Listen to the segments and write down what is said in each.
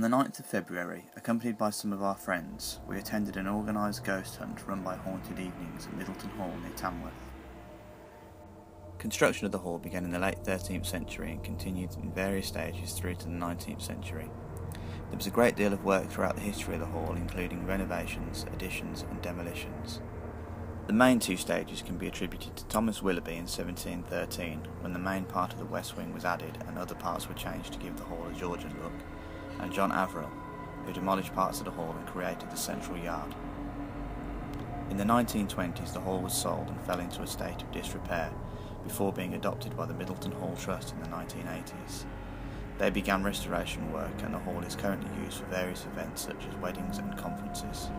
On the 9th of February, accompanied by some of our friends, we attended an organised ghost hunt run by Haunted Evenings at Middleton Hall near Tamworth. Construction of the hall began in the late 13th century and continued in various stages through to the 19th century. There was a great deal of work throughout the history of the hall, including renovations, additions and demolitions. The main two stages can be attributed to Thomas Willoughby in 1713, when the main part of the west wing was added and other parts were changed to give the hall a Georgian look, and John Averill, who demolished parts of the hall and created the central yard. In the 1920s the hall was sold and fell into a state of disrepair before being adopted by the Middleton Hall Trust in the 1980s. They began restoration work and the hall is currently used for various events such as weddings and conferences.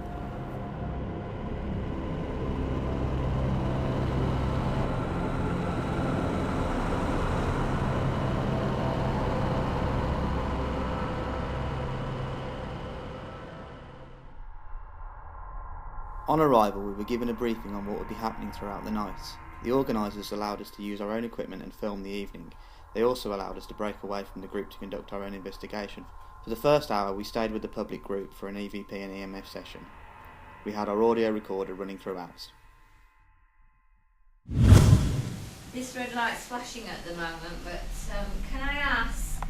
On arrival, we were given a briefing on what would be happening throughout the night. The organisers allowed us to use our own equipment and film the evening. They also allowed us to break away from the group to conduct our own investigation. For the first hour, we stayed with the public group for an EVP and EMF session. We had our audio recorder running throughout. This red light's flashing at the moment, but can I ask,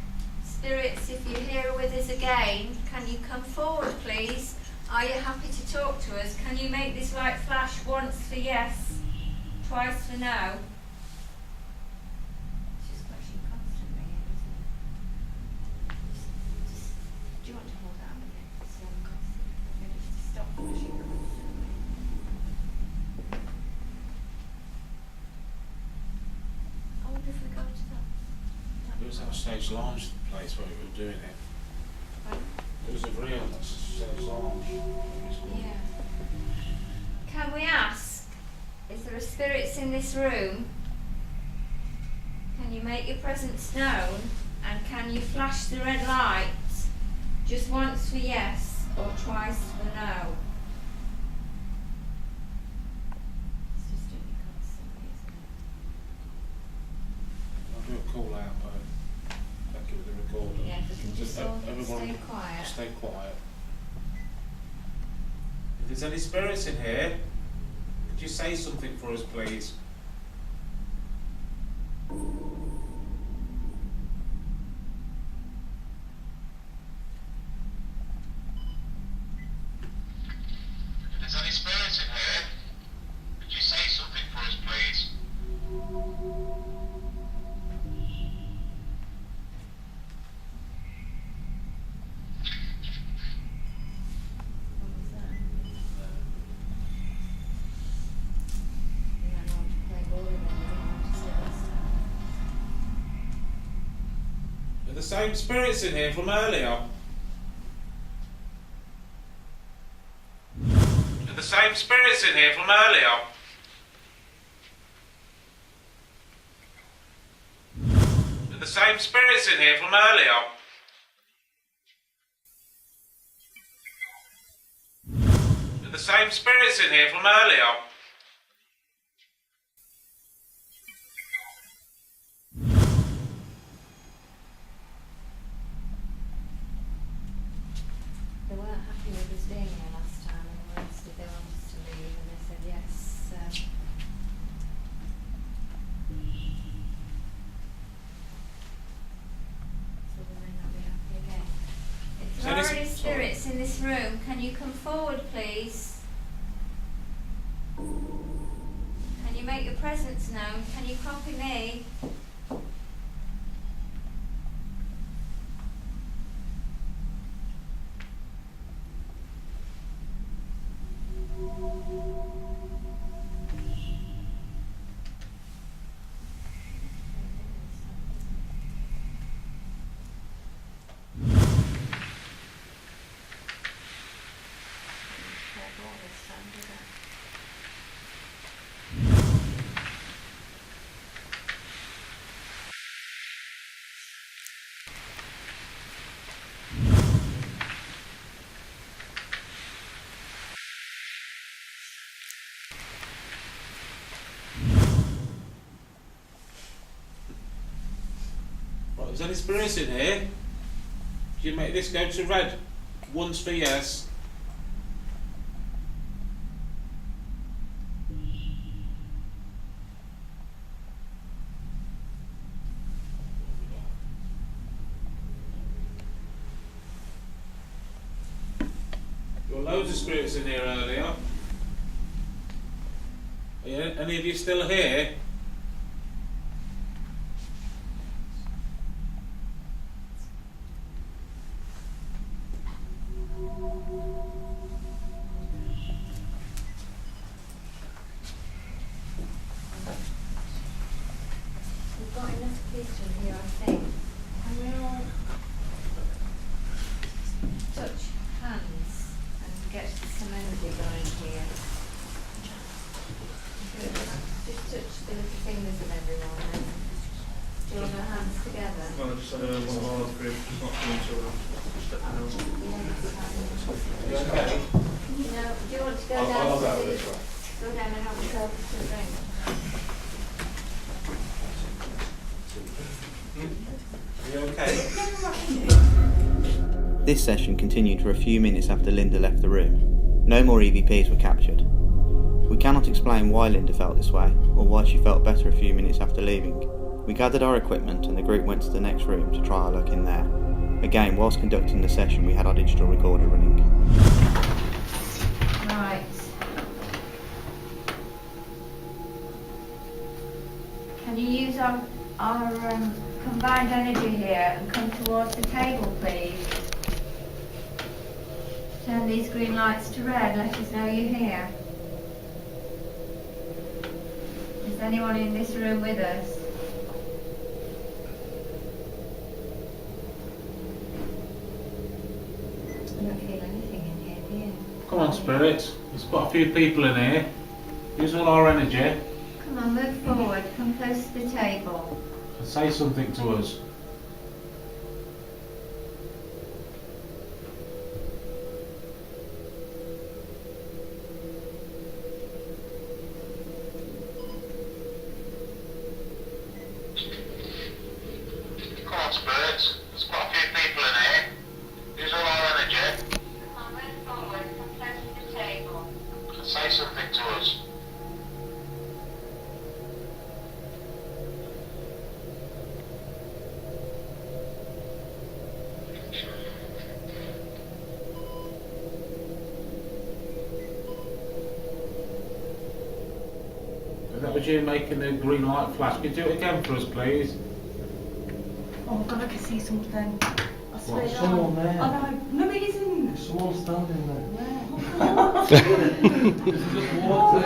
spirits, if you're here with us again, can you come forward, please? Are you happy to talk to us? Can you make this light flash once for yes, twice for no? It's just flashing constantly, isn't it? Do you want to hold that a minute? It's constantly. Maybe just stop flashing constantly. I wonder if we go to that. It was our stage lounge place where we were doing it. Pardon? It was a real stage lounge. Yeah. Can we ask, is there spirits in this room? Can you make your presence known? And can you flash the red light just once for yes or twice for no? It's just doing it constantly, isn't it? I'll do a call out though. Thank you with the recorder. Yeah, if we can just all stay quiet. Stay quiet. If there's any spirits in here, could you say something for us, please? If there's any spirits in here, could you say something for us, please? What was that? Yeah, I want to play ball again. I don't want to say last time. Are the same spirits in here from earlier? Are the same spirits in here from earlier? Are the same spirits in here from earlier? Are the same spirits in here from earlier? They weren't happy with us being here last time and wanted us to go on to leave, and they said yes. So they may not be happy again. If there So are this- any spirits in this room, can you come forward, please? Can you make your presence known? Can you copy me? Right, is there any spirits in here? You make this go to red. Once for yes. There were loads of spirits in here earlier. Are any of you still here? We've got enough people here, I think. Can we all touch hands and get some energy going here? Good. Just touch the little fingers of everyone and join your hands together. Well, I just had one of our group just not coming to You okay? No, do you want to go I'll down go to this way. go down and have yourself a drink? You okay? This session continued for a few minutes after Linda left the room. No more EVPs were captured. We cannot explain why Linda felt this way, or why she felt better a few minutes after leaving. We gathered our equipment and the group went to the next room to try our luck in there. Again, whilst conducting the session, we had our digital recorder running. Right. Can you use our combined energy here and come towards the table, please? Turn these green lights to red. Let us know you're here. Is anyone in this room with us? I don't feel anything in here, do you? Come on, spirits. There's quite a few people in here. Use all our energy Come on, move forward. Come close to the table. and say something to us. Come on, spirits. There's quite a few people in here. Use all our energy Come on, move forward. Come close to the table. and say something to us. And that was you making the green light flash. Can you do it again for us, please? Oh my god, I can see something. I swear What? down. Someone there. I know. No, it isn't. Someone standing there. Where? Just walked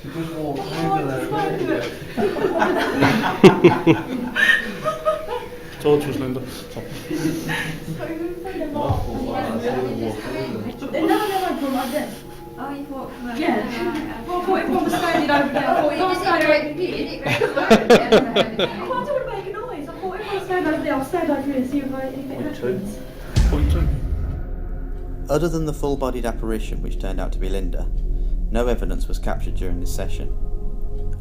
She just walked over there. Told you, Linda. No, from like this. Oh, you've walked from over Yeah. there, right, okay. Well, I thought everyone was standing over there. I thought everyone was standing over You here. did it very well. I've never heard of I it. don't want to make a noise. I thought everyone was standing over there. I'll stand over here and see if anything happens. Other than the full-bodied apparition, which turned out to be Linda, no evidence was captured during this session.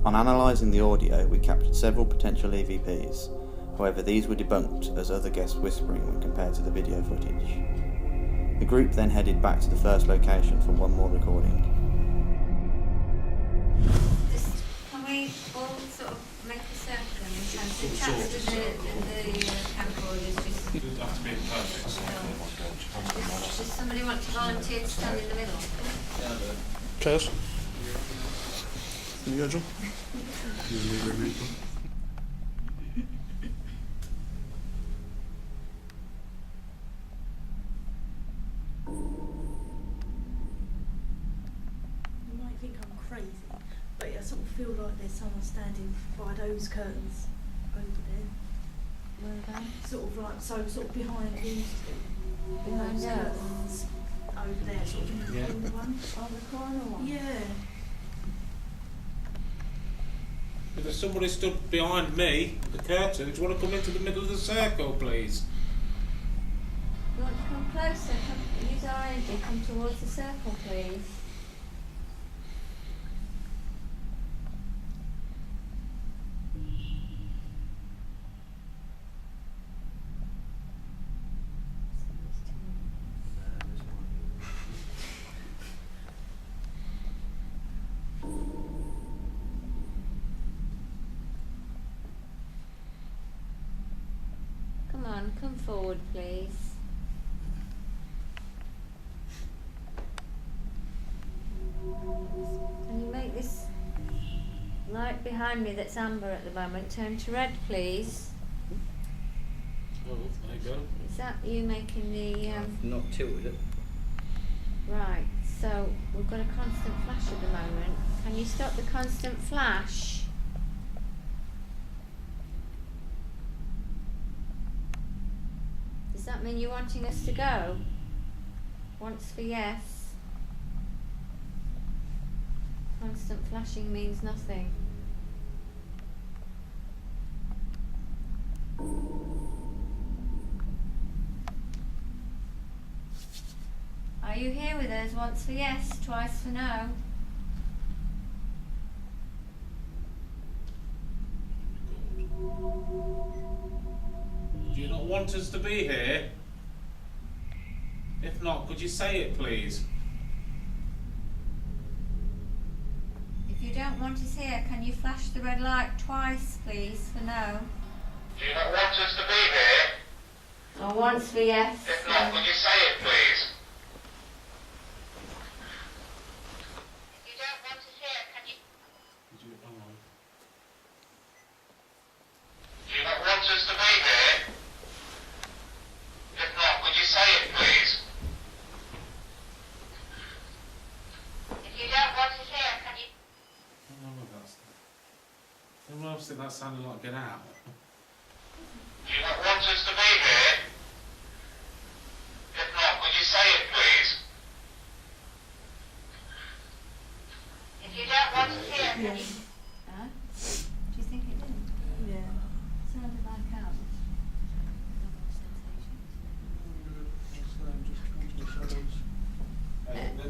On analysing the audio, we captured several potential EVPs. However, these were debunked as other guests whispering when compared to the video footage. The group then headed back to the first location for one more recording. Just, can we all sort of make a circle and we can chat to the camcorders? Just, It doesn't have to be perfect. does somebody want to volunteer to stand in the middle? Chairs. Can you go, John? You might think I'm crazy, but I sort of feel like there's someone standing by those curtains over there. Where are they? Sort of like, sort of behind these Behind those us? curtains over there, sort of in the Yeah. corner one. On the corner one? Yeah. If there's somebody stood behind me, the curtain, do you want to come into the middle of the circle, please? You want to come closer? Come, use our energy. Come towards the circle, please. on, come forward please. Can you make this light behind me that's amber at the moment turn to red please? Oh, there you go. Is that you making the Not tilted it. right, so we've got a constant flash at the moment. Can you stop the constant flash? Does that mean you're wanting us to go? Once for yes. Constant flashing means nothing. Are you here with us? Once for yes, twice for no. Do you not want us to be here? If not, could you say it, please? If you don't want us here, can you flash the red light twice, please, for no? Do you not want us to be here? Or once for yes. If not, could you say it, please? If you don't want us here, can you... Do you not want us to be here? If not, could you say it, please? If you don't want us here, can you... Everyone else think that sounded like get out. Do you not want us to be here? If not, could you say it, please? If you don't want us here, can you... Huh? Do you think it did? Yeah. Sounded like out.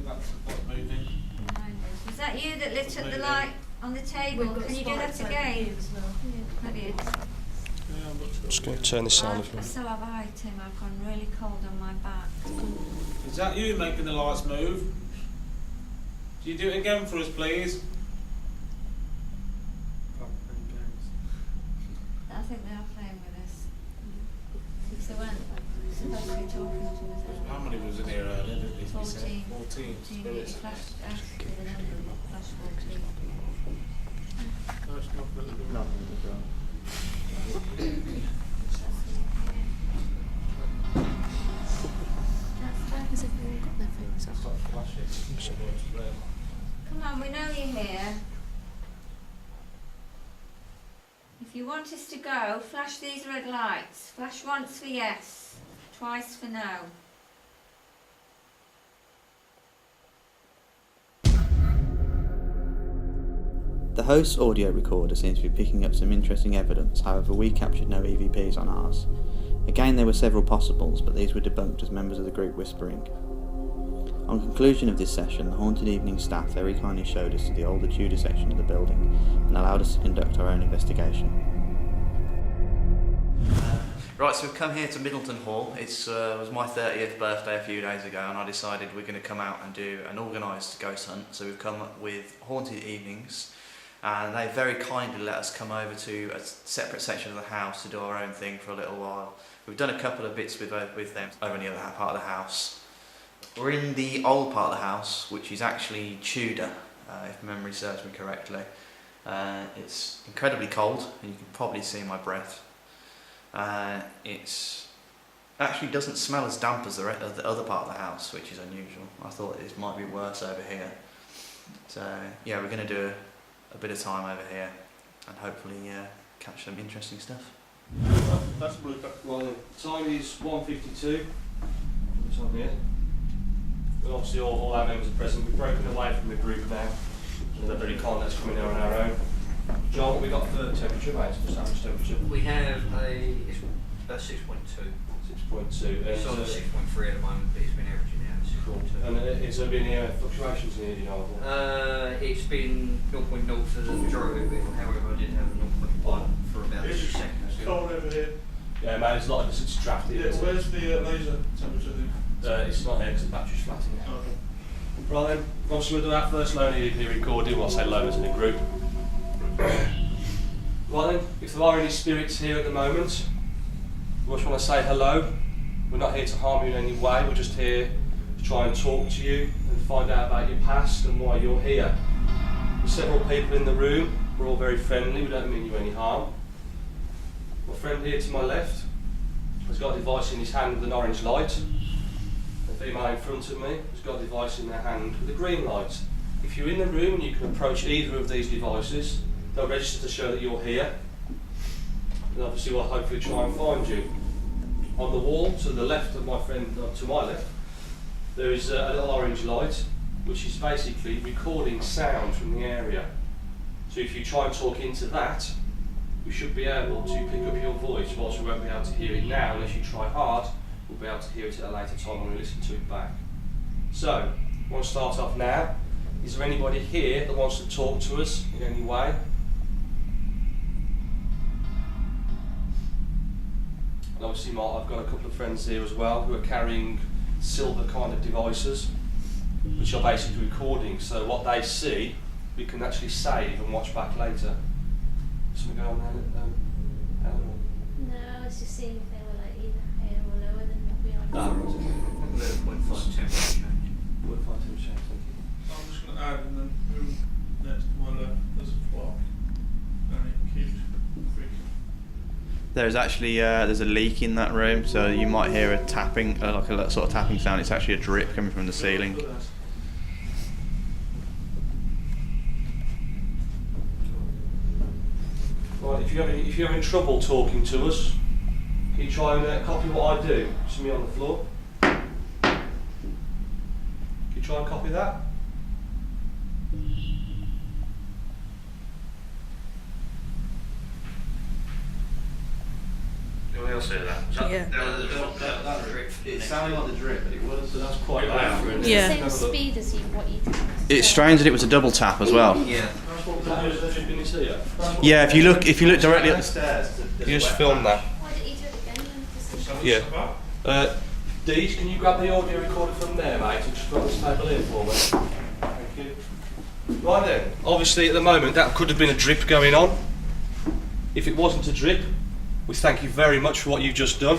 That's moving. Was that you that lit up the light on the table? Can you do that again? Brilliant. Just going to turn this sound off. So have I, Tim. I've gone really cold on my back. Is that you making the lights move? Do you do it again for us, please? I think they are playing with us. Because they weren't supposed to be talking to us. How many was in here earlier? Did he say? 14. 14 You spirits. flashed us with a number, flash 14. Nothing as well. Has everyone got their phones It's like flashing. Come on, we know you're here. If you want us to go, flash these red lights. Flash once for yes, twice for no. The host's audio recorder seems to be picking up some interesting evidence, however we captured no EVPs on ours. Again, there were several possibles, but these were debunked as members of the group whispering. On conclusion of this session, the Haunted Evening staff very kindly showed us to the older Tudor section of the building and allowed us to conduct our own investigation. Right, so we've come here to Middleton Hall. It was my 30th birthday a few days ago, and I decided we're going to come out and do an organised ghost hunt. So we've come up with Haunted Evenings, and they very kindly let us come over to a separate section of the house to do our own thing for a little while. We've done a couple of bits with them over in the other part of the house. We're in the old part of the house, which is actually Tudor, if memory serves me correctly. It's incredibly cold, and you can probably see my breath. It actually doesn't smell as damp as the other part of the house, which is unusual. I thought it might be worse over here. So yeah, we're going to do a bit of time over here and hopefully catch some interesting stuff. That's blue. Well, the time is 1:52. It's on here. And obviously all our members are present. We've broken away from the group now. And they're very kind, let's come in there on our own. John, what we got for temperature, mate? Just average temperature. We have it's 6.2. 6.2. It's on 6.3 at the moment, but it's been averaging out 6.2. And has there been any fluctuations in here, do you know? It's been 0.0 for the majority of it, however I did have a 0.1 for about 2 seconds. It's cold over here. Yeah, mate, it's like it's drafty. Yeah, where's the laser temperature then? It's not here because the battery's flat in here. Okay. Right then, obviously we'll do our first lonely evening recording. I'll say loan as in a group. Right then, if there are any spirits here at the moment, We just want to say hello. We're not here to harm you in any way, we're just here to try and talk to you and find out about your past and why you're here. There's several people in the room, we're all very friendly, we don't mean you any harm. My friend here to my left has got a device in his hand with an orange light. The female in front of me has got a device in their hand with a green light. If you're in the room and you can approach either of these devices, they'll register to show that you're here. And obviously we'll hopefully try and find you. On the wall to the left of my friend, to my left, there is a little orange light which is basically recording sound from the area. So if you try and talk into that, we should be able to pick up your voice, whilst we won't be able to hear it now unless you try hard. We'll be able to hear it at a later time when we listen to it back. So, I want to start off now. Is there anybody here that wants to talk to us in any way? And obviously I've got a couple of friends here as well who are carrying silver kind of devices, which are basically recording, so what they see we can actually save and watch back later. Something going on there, Eleanor? No, I was just seeing if they were like either higher or lower than what we are now. 0.5 temperature change. 0.5 temperature change, thank you. I'm just going to add in the room next to my left, there's a clock. And it keeps creaking. There's actually there's a leak in that room, so you might hear a tapping, like a sort of tapping sound. It's actually a drip coming from the ceiling. Right, if you're having trouble talking to us, can you try and copy what I do? See me on the floor. Can you try and copy that? Anyone else hear that? Yeah. That drip. It sounded like the drip, but it was. So that's quite loud. Yeah. Same speed as you, what you did. It's strange that it was a double tap as well. Yeah. Yeah, if you look directly at the stairs. You just film that. Why don't you do it again then? Just Yeah. Deej, can you grab the audio recorder from there, mate, and just put this table in for me? Thank you. Right then, obviously at the moment that could have been a drip going on. If it wasn't a drip, we thank you very much for what you've just done.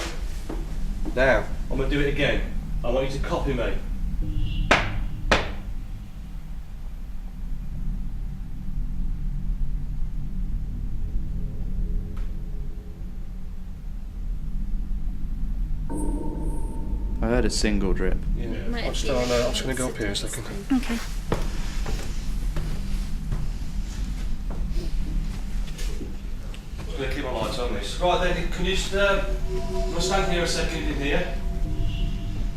Now, I'm going to do it again. I want you to copy me. I heard a single drip. Yeah. Might I'm just be- going to go up here a second. Okay. I'm going to keep my lights on this. Right then, can you just I'm going to stand here a second in here.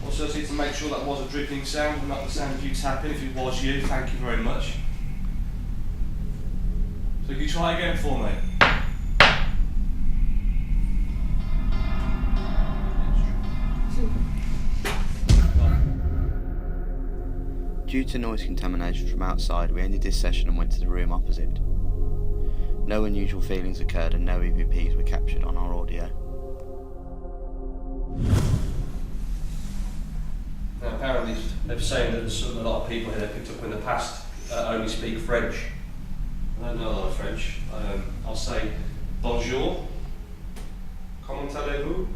Also, I need to make sure that was a dripping sound, not the sound of you tapping. If it was you, thank you very much. So can you try again for me? Due to noise contamination from outside, we ended this session and went to the room opposite. No unusual feelings occurred and no EVPs were captured on our audio. Now apparently they're saying that there's a lot of people here that picked up in the past only speak French. I don't know a lot of French. I'll say bonjour, comment allez-vous?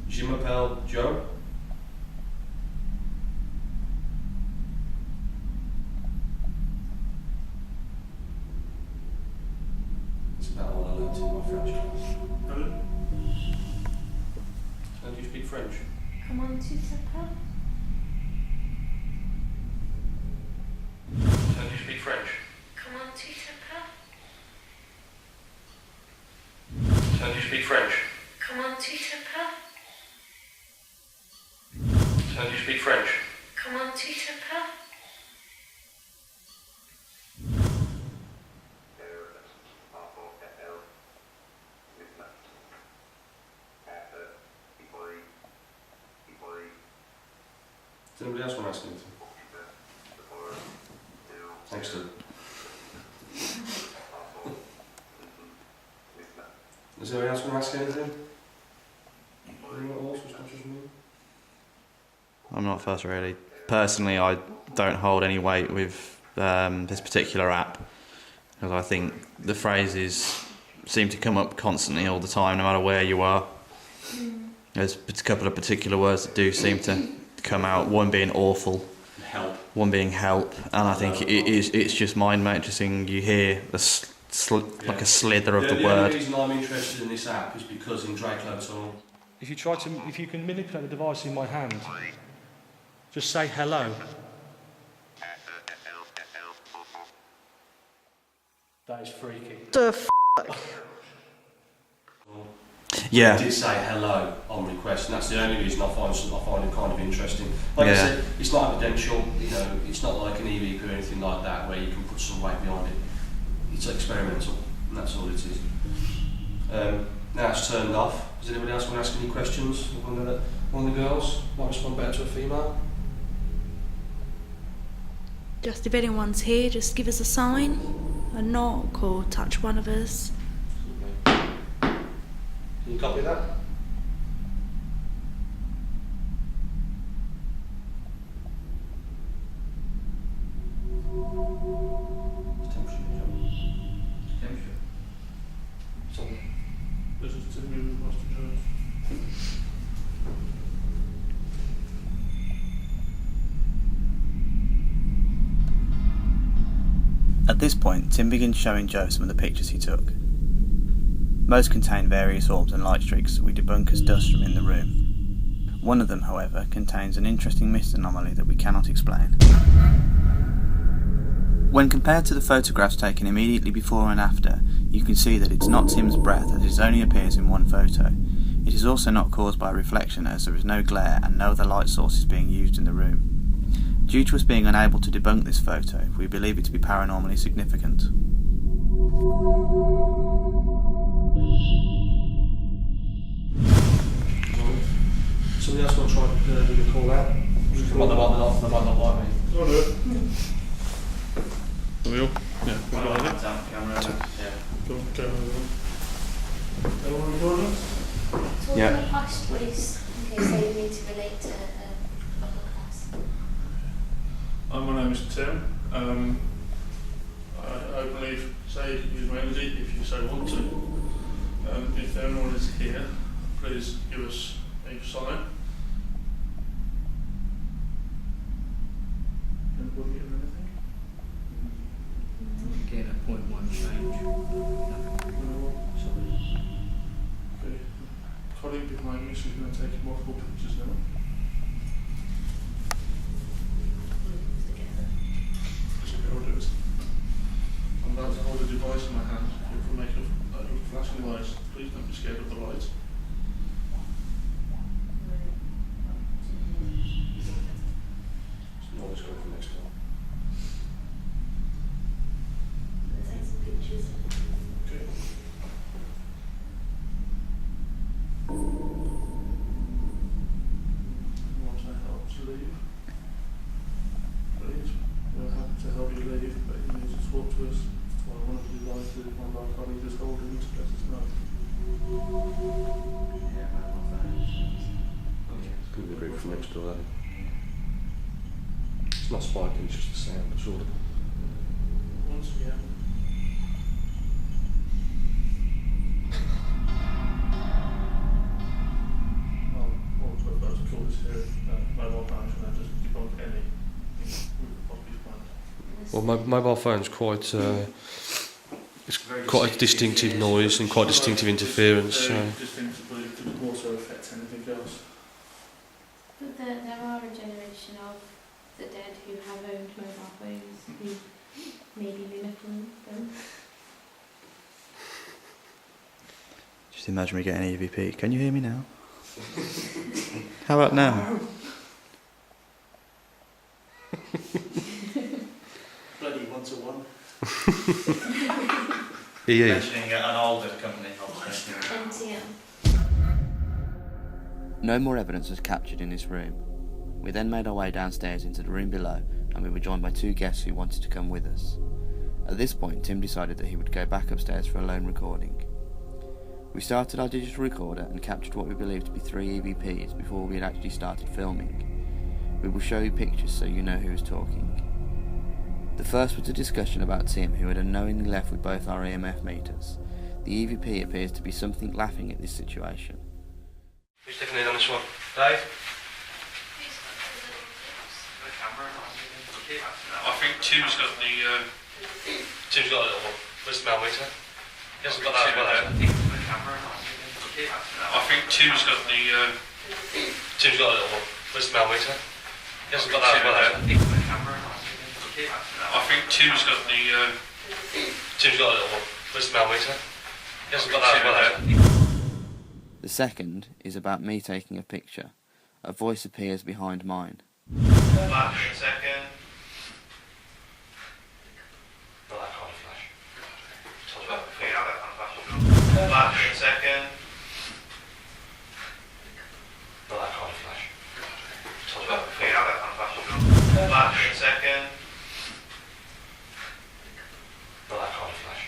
Je m'appelle Joe. That's about all I learned in my French class. How do you speak French? Comment tu t'appelles? How do you speak French? Comment tu t'appelles? How do you speak French? Comment tu t'appelles? How do you speak French? Comment tu t'appelles? Does anybody else want to ask anything? Thanks, Stu. Does anybody else want to ask anything? Anyone else as much as me? I'm not fussed really. Personally, I don't hold any weight with this particular app because I think the phrase is seem to come up constantly all the time, no matter where you are. There's a couple of particular words that do seem to come out, one being awful, Help. one being help, and I think it's just mind matrixing. You hear like a slither of the The word. only reason I'm interested in this app is because in Drakelow Tunnel, if you can manipulate the device in my hand, just say hello. That is freaky. The f***? Yeah. I did say hello on request, and that's the only reason I find it kind of interesting. Like I said, it's not evidential, you know, it's not like an EVP or anything like that where you can put some weight behind it. It's experimental, and that's all it is. Now it's turned off. Does anybody else want to ask any questions? One of the girls might respond better to a female. Just if anyone's here, just give us a sign, a knock, or touch one of us. Can you copy that? At this point, Tim begins showing Joe some of the pictures he took. Most contain various orbs and light streaks that we debunk as dust from in the room. One of them, however, contains an interesting mist anomaly that we cannot explain. When compared to the photographs taken immediately before and after, you can see that it's not Tim's breath, as it only appears in one photo. It is also not caused by reflection, as there is no glare and no other light sources being used in the room. Due to us being unable to debunk this photo, we believe it to be paranormally significant. Somebody else want to try and do the call out? They might not like me. I'll do it. Are we all? Yeah, we've got it. Go Everyone recording? Talk Yeah. in the past, please, in case they need to relate to a local class. My name is Tim. I openly say use my energy if you so want to. If anyone is here, please give us a sign. Anybody get anything? Get a 0.1 change. Okay. Colleague behind me, she's going to take multiple pictures now. I'm about to hold a device in my hand. It will make a flashing light. Please don't be scared of the light. No one's going for next time. Take some pictures. Okay. Want to help to leave? Please. We're happy to help you leave, but you need to talk to us. That's why one of you like to, one of our colleagues is holding to let us know. It's going to be great from next door then. It's not spiking, it's just the sound, it's audible. Once again. What we're about to call this here, mobile phone, should I just debunk any property planned? Well, my mobile phone's quite, it's quite a distinctive noise and quite distinctive interference. So. Very distinctive, but it could also affect anything else. But there are a generation of the dead who have owned mobile phones who may be mimicking them. Just imagine we get an EVP. Can you hear me now? How about now? Bloody 1-to-1. He is. Mentioning an older company, obviously. NTM. No more evidence was captured in this room. We then made our way downstairs into the room below, and we were joined by two guests who wanted to come with us. At this point, Tim decided that he would go back upstairs for a lone recording. We started our digital recorder and captured what we believed to be 3 EVPs before we had actually started filming. We will show you pictures so you know who is talking. The first was a discussion about Tim, who had unknowingly left with both our EMF meters. The EVP appears to be something laughing at this situation. Who's taking in on this one? Dave? I think Tim's got the. Tim's got a little one. Where's the millimeter? He hasn't got that as well, has he? I think Tim's got the. Tim's got a little one. Where's the millimeter? He hasn't got that as well, has he? I think Tim's got the. Tim's got a little one. Where's the millimeter? He hasn't got that as well, has he? The second is about me taking a picture. A voice appears behind mine. Flash in a second. Not that kind of flash. Yeah, that kind of flash. Flash in a second. Not that kind of flash. Yeah, that kind of flash. Flash in a second. Not that kind of flash.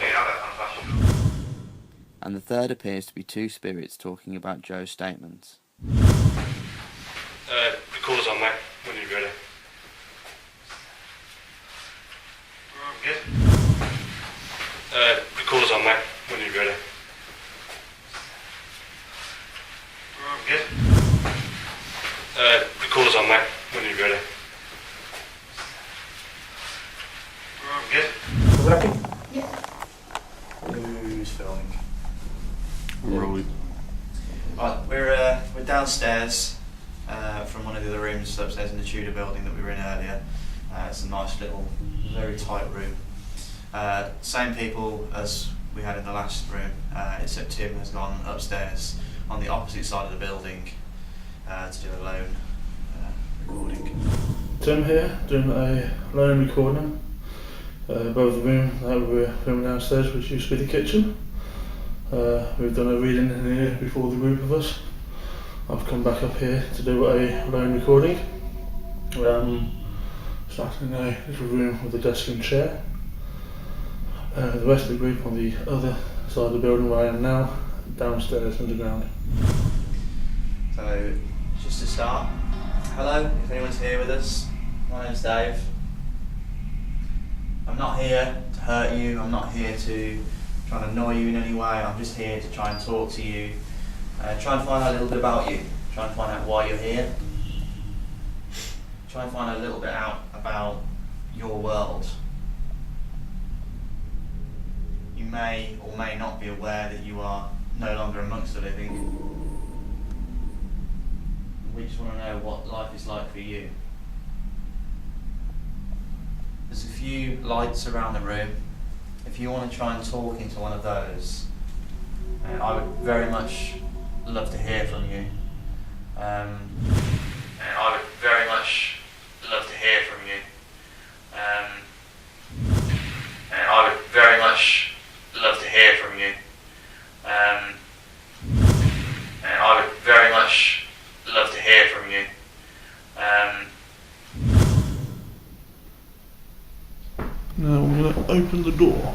Yeah, that kind of flash. And the third appears to be two spirits talking about Joe's statements. Recorder's on, mate, when you're ready. Good. Recorder's on, mate, when you're ready. Good. Recorder's on, mate, when you're ready. Good. Who's filming? Right. Right, we're downstairs from one of the other rooms upstairs in the Tudor building that we were in earlier. It's a nice little, very tight room. Same people as we had in the last room, except Tim has gone upstairs on the opposite side of the building to do a lone recording. Tim here, doing a lone recording above the room that we were filming downstairs, which used to be the kitchen. We've done a reading in here before the group of us. I've come back up here to do a lone recording. Starting in a little room with a desk and chair. The rest of the group on the other side of the building where I am now, downstairs underground. So, just to start, hello, if anyone's here with us, my name's Dave. I'm not here to hurt you, I'm not here to try and annoy you in any way, I'm just here to try and talk to you, try and find out a little bit about you, try and find out why you're here, try and find out a little bit out about your world. You may or may not be aware that you are no longer amongst the living. We just want to know what life is like for you. There's a few lights around the room. If you want to try and talk into one of those, I would very much love to hear from you. I would very much love to hear from you. I would very much love to hear from you. I would very much love to hear from you. Now I'm going to open the door.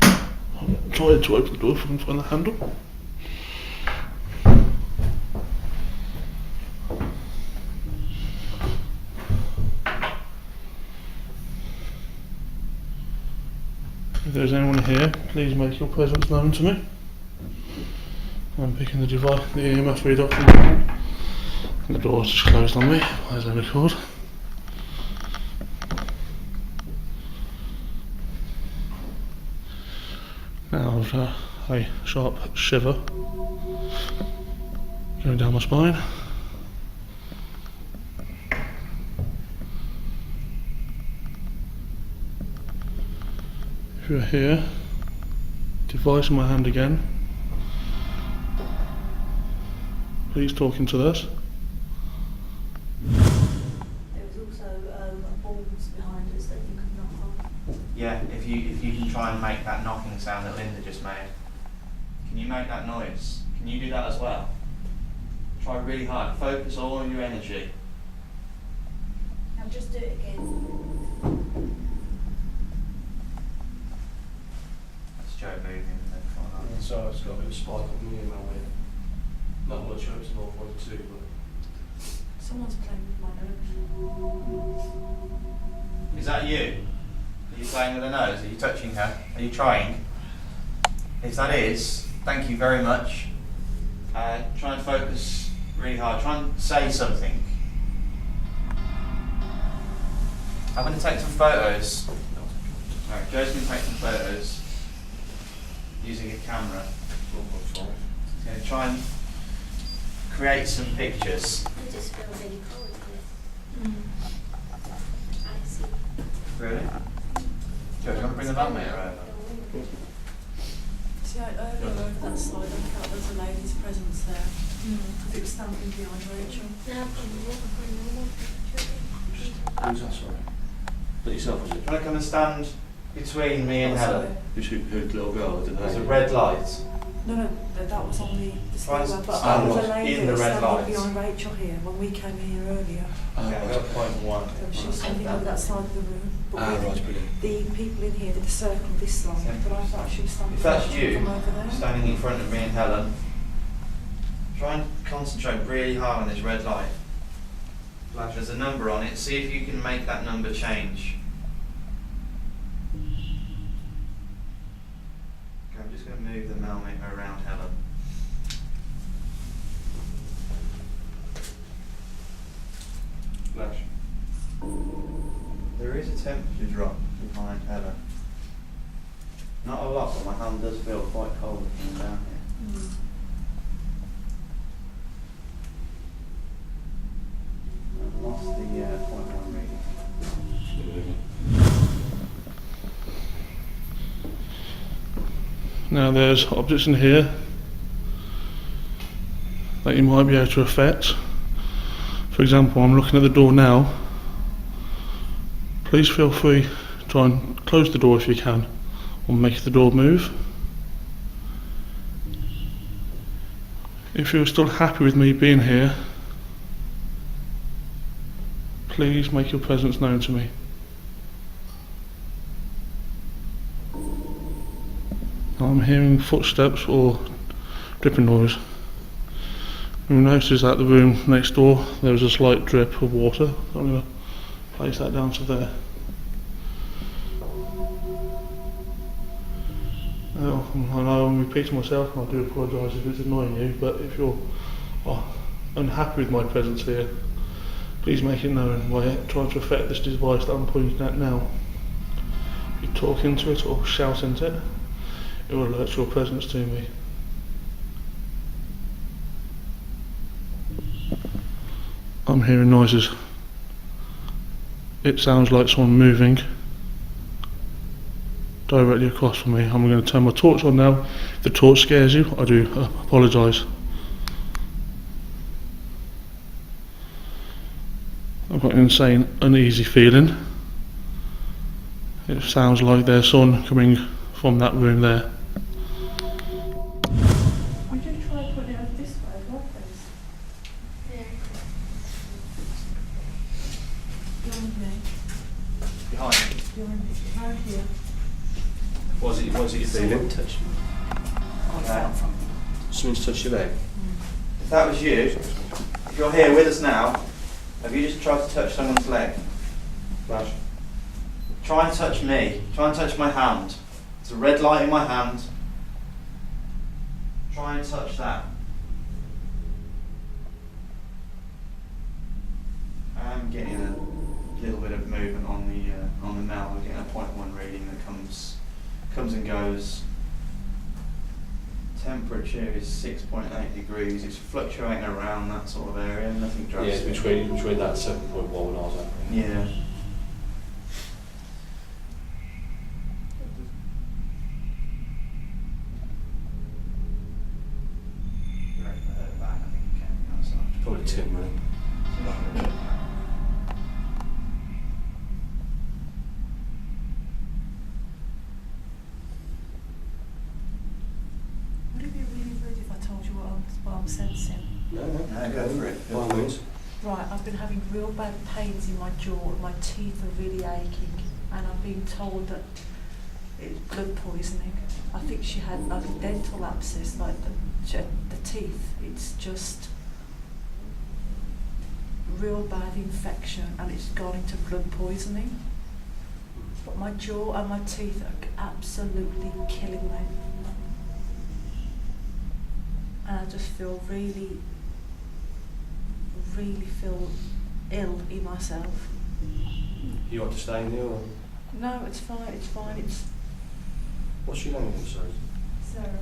I'll try to open the door if I can find the handle. If there's anyone here, please make your presence known to me. I'm picking the device, the EMF reader up from behind. The door's just closed on me as I record. Now I've a sharp shiver going down my spine. If you're here, device in my hand again. Please talk into this. There was also balls behind us that you could knock on. Yeah, if you can try and make that knocking sound that Linda just made. Can you make that noise? Can you do that as well? Try really hard. Focus all of your energy. Now just do it again. That's Joe moving. So it's got a bit of spike up me in my way. Not much, it's an awful one too, but... Someone's playing with my nose. Is that you? Are you playing with the nose? Are you touching her? Are you trying? If that is, thank you very much. Try and focus really hard. Try and say something. I'm going to take some photos. Alright, Joe's going to take some photos using a camera. He's going to try and create some pictures. I just feel really cold here. I see. Really? Joe, do you want to bring the thermometer over? See, earlier over that slide, I felt there was a lady's presence there. Because it was standing behind Rachel. Who's that, sorry? That yourself, was it? Do you want to come and stand between me and Helen? Who's the little girl? Didn't There's a red light. No, that was on the Right, stairwell, but stand there was a lady in the red standing light. behind Rachel here when we came here earlier. Okay, I've got point one. She was standing over that side of the room. But Right, brilliant. the people in here did a circle this side, but I thought she was standing If that's from you, over there. standing in front of me and Helen, try and concentrate really hard on this red light. Flash, there's a number on it, see if you can make that number change. Okay, I'm just going to move the thermometer around Helen. Flash. There is a temperature drop behind Helen. Not a lot, but my hand does feel quite cold coming down here. I've lost the point one reading. Now there's objects in here that you might be able to affect. For example, I'm looking at the door now. Please feel free to try and close the door if you can, or make the door move. If you're still happy with me being here, please make your presence known to me. I'm hearing footsteps or dripping noise. You notice that the room next door there was a slight drip of water. I'm going to place that down to there. Now, I know I'm repeating myself, and I do apologise if it's annoying you, but if you're unhappy with my presence here, please make it known by trying to affect this device that I'm pointing at now. If you talk into it or shout into it, it will alert your presence to me. I'm hearing noises. It sounds like someone moving directly across from me. I'm going to turn my torch on now. If the torch scares you, I do apologise. I've got an insane uneasy feeling. It sounds like there's someone coming from that room there. Would you try putting it over this way as well, please? Yeah. Behind me. Behind me. Behind me. Behind here. What is it you're feeling? Touch me. Okay. Someone's touched your leg. If that was you, if you're here with us now, have you just tried to touch someone's leg? Flash. Try and touch me. Try and touch my hand. It's a red light in my hand. Try and touch that. I'm getting a little bit of movement on the mel. We're getting a 0.1 reading that comes and goes. Temperature is 6.8 degrees. It's fluctuating around that sort of area. Nothing Yeah, drastic. it's between that 7.1 and ours. Yeah. Probably tin room. Would it be really rude if I told you what I'm sensing? No, go for it. By all means. Right, I've been having real bad pains in my jaw, my teeth are really aching, and I've been told that it's blood poisoning. I think she had like a dental abscess, like the teeth. It's just real bad infection, and it's gone into blood poisoning. But my jaw and my teeth are absolutely killing me. I just feel really feel ill in myself. You want to stay in here or? No, it's fine, it's... What's your name again, sorry?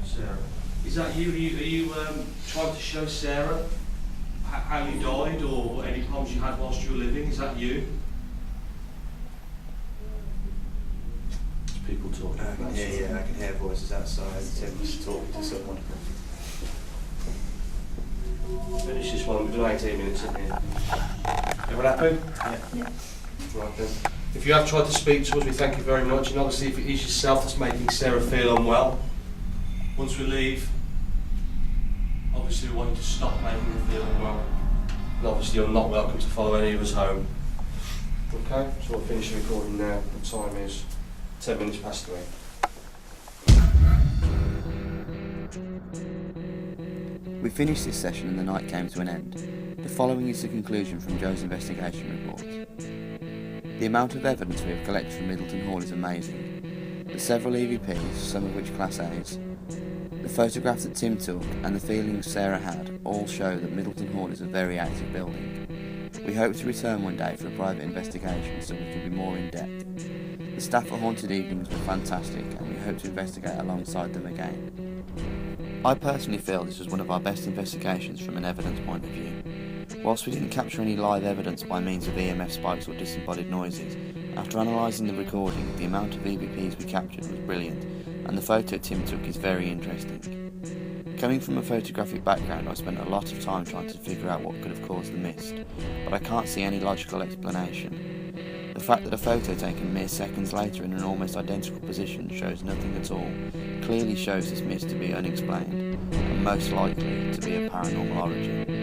Sarah. Is that you? Are you trying to show Sarah how you died or any problems you had whilst you were living? Is that you? It's people talking. Yeah, I can hear voices outside. Tim was talking to someone. Finish this one. We've done 18 minutes in here. Everyone happy? Yeah. Right then. If you have tried to speak to us, we thank you very much. And obviously, if it is yourself that's making Sarah feel unwell, once we leave, obviously we want you to stop making her feel unwell. And obviously, you're not welcome to follow any of us home. Okay? So we'll finish the recording now. The time is 10 minutes past 3. We finished this session and the night came to an end. The following is the conclusion from Joe's investigation report. The amount of evidence we have collected from Middleton Hall is amazing. The several EVPs, some of which Class A's, the photograph that Tim took and the feelings Sarah had all show that Middleton Hall is a very active building. We hope to return one day for a private investigation so we can be more in depth. The staff at Haunted Evenings were fantastic and we hope to investigate alongside them again. I personally feel this was one of our best investigations from an evidence point of view. Whilst we didn't capture any live evidence by means of EMF spikes or disembodied noises, after analysing the recording, the amount of EVPs we captured was brilliant, and the photo Tim took is very interesting. Coming from a photographic background, I spent a lot of time trying to figure out what could have caused the mist, but I can't see any logical explanation. The fact that a photo taken mere seconds later in an almost identical position shows nothing at all clearly shows this mist to be unexplained, and most likely to be of paranormal origin.